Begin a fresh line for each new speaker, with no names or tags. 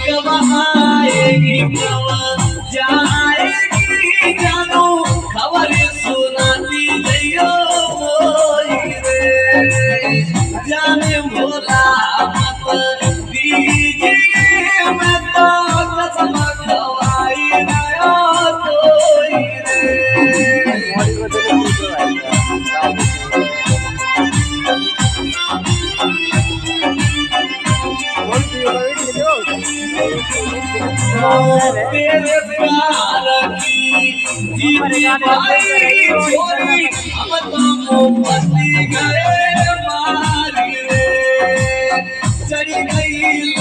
कब आएगी कब जाएगी जानू खबर सुनाती जइयो मोई रे जाने भोला मत दीजिए मैं तो कसम खवाई नया कोई तेरे प्यार की जीती भाई छोरी अब तो मोमबत्ती गए मारी रे चढ़ी गई